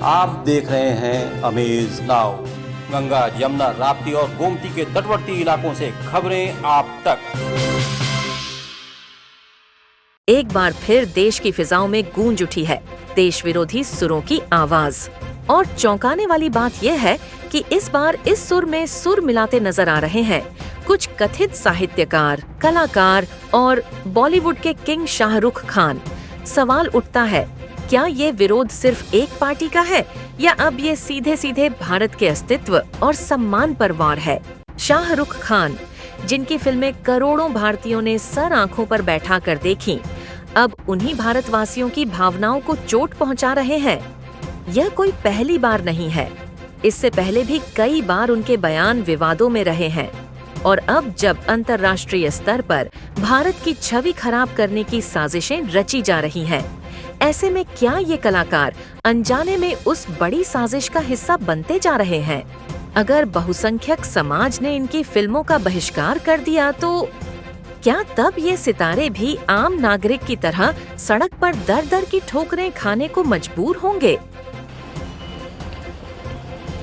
आप देख रहे हैं अमेज नाउ। गंगा, यमुना, राप्ती और गोमती के तटवर्ती इलाकों से खबरें आप तक। एक बार फिर देश की फिजाओं में गूंज उठी है देश विरोधी सुरों की आवाज। और चौंकाने वाली बात यह है कि इस बार इस सुर में सुर मिलाते नजर आ रहे हैं कुछ कथित साहित्यकार, कलाकार और बॉलीवुड के किंग शाहरुख खान। सवाल उठता है, क्या ये विरोध सिर्फ एक पार्टी का है या अब ये सीधे सीधे भारत के अस्तित्व और सम्मान पर वार है? शाहरुख खान, जिनकी फिल्में करोड़ों भारतीयों ने सर आंखों पर बैठा कर देखी, अब उन्हीं भारतवासियों की भावनाओं को चोट पहुंचा रहे हैं। यह कोई पहली बार नहीं है। इससे पहले भी कई बार उनके बयान विवादों में रहे हैं। और अब जब अंतर्राष्ट्रीय स्तर पर भारत की छवि खराब करने की साजिशें रची जा रही हैं, ऐसे में क्या ये कलाकार अनजाने में उस बड़ी साजिश का हिस्सा बनते जा रहे हैं? अगर बहुसंख्यक समाज ने इनकी फिल्मों का बहिष्कार कर दिया तो क्या तब ये सितारे भी आम नागरिक की तरह सड़क पर दर दर की ठोकरें खाने को मजबूर होंगे?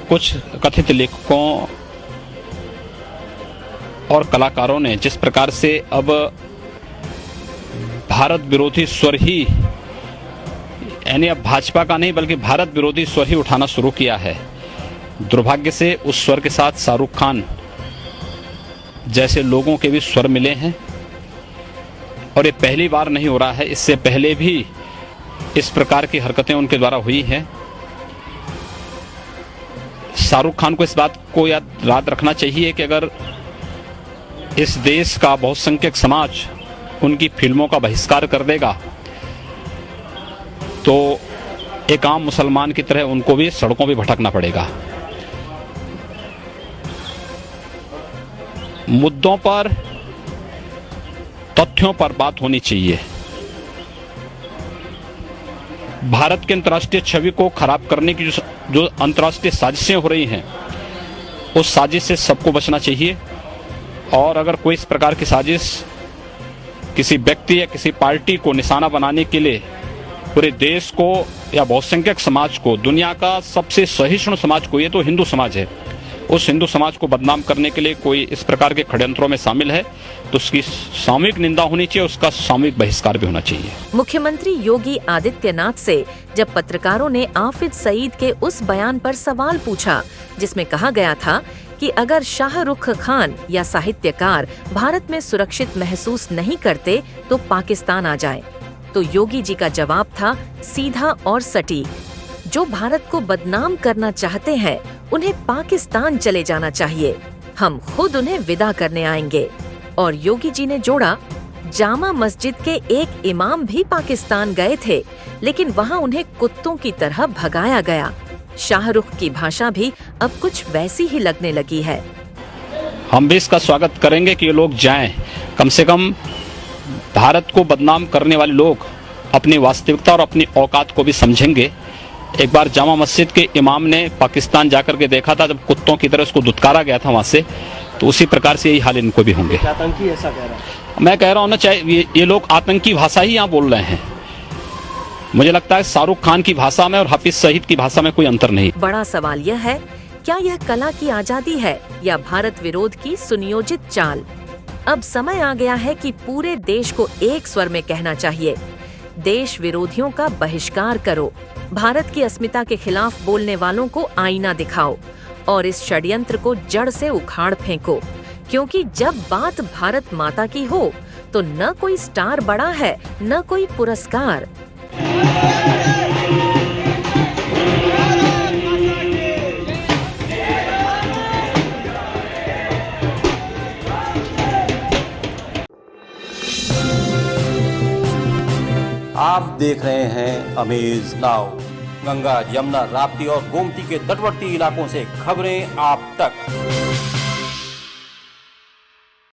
कुछ कथित लेखकों और कलाकारों ने जिस प्रकार से अब भारत विरोधी स्वर ही, यानी अब भाजपा का नहीं बल्कि भारत विरोधी स्वर ही उठाना शुरू किया है, दुर्भाग्य से उस स्वर के साथ शाहरुख खान जैसे लोगों के भी स्वर मिले हैं। और ये पहली बार नहीं हो रहा है, इससे पहले भी इस प्रकार की हरकतें उनके द्वारा हुई हैं। शाहरुख खान को इस बात को याद रखना चाहिए कि अगर इस देश का बहुसंख्यक समाज उनकी फिल्मों का बहिष्कार कर देगा तो एक आम मुसलमान की तरह उनको भी सड़कों पे भटकना पड़ेगा। मुद्दों पर, तथ्यों पर बात होनी चाहिए। भारत के अंतर्राष्ट्रीय छवि को खराब करने की जो अंतर्राष्ट्रीय साजिशें हो रही हैं, उस साजिश से सबको बचना चाहिए। और अगर कोई इस प्रकार की साजिश किसी व्यक्ति या किसी पार्टी को निशाना बनाने के लिए पूरे देश को या बहुसंख्यक समाज को, दुनिया का सबसे सहिष्णु समाज को, ये तो हिंदू समाज है, उस हिंदू समाज को बदनाम करने के लिए कोई इस प्रकार के षड्यंत्रों में शामिल है तो उसकी सामूहिक निंदा होनी चाहिए, उसका सामूहिक बहिष्कार भी होना चाहिए। मुख्यमंत्री योगी आदित्यनाथ से जब पत्रकारों ने आफिद सईद के उस बयान पर सवाल पूछा जिसमें कहा गया था कि अगर शाहरुख खान या साहित्यकार भारत में सुरक्षित महसूस नहीं करते तो पाकिस्तान आ जाएं, तो योगी जी का जवाब था सीधा और सटीक, जो भारत को बदनाम करना चाहते हैं उन्हें पाकिस्तान चले जाना चाहिए, हम खुद उन्हें विदा करने आएंगे। और योगी जी ने जोड़ा, जामा मस्जिद के एक इमाम भी पाकिस्तान गए थे लेकिन वहाँ उन्हें कुत्तों की तरह भगाया गया। शाहरुख की भाषा भी अब कुछ वैसी ही लगने लगी है। हम भी इसका स्वागत करेंगे कि ये लोग जाएं, कम से कम भारत को बदनाम करने वाले लोग अपनी वास्तविकता और अपनी औकात को भी समझेंगे। एक बार जामा मस्जिद के इमाम ने पाकिस्तान जाकर के देखा था जब कुत्तों की तरह उसको दुत्कारा गया था वहां से, तो उसी प्रकार से यही हाल इनको भी होंगे। आतंकी ऐसा कह रहा है? मैं कह रहा हूँ ना, चाहे ये लोग आतंकी भाषा ही यहाँ बोल रहे हैं। मुझे लगता है शाहरुख खान की भाषा में और हाफिज सईद की भाषा में कोई अंतर नहीं। बड़ा सवाल यह है, क्या यह कला की आजादी है या भारत विरोध की सुनियोजित चाल? अब समय आ गया है कि पूरे देश को एक स्वर में कहना चाहिए, देश विरोधियों का बहिष्कार करो, भारत की अस्मिता के खिलाफ बोलने वालों को आईना दिखाओ और इस षड्यंत्र को जड़ से उखाड़ फेंको। क्योंकि जब बात भारत माता की हो तो न कोई स्टार बड़ा है न कोई पुरस्कार। आप देख रहे हैं अमेज नाउ। गंगा, यमुना, राप्ती और गोमती के तटवर्ती इलाकों से खबरें आप तक।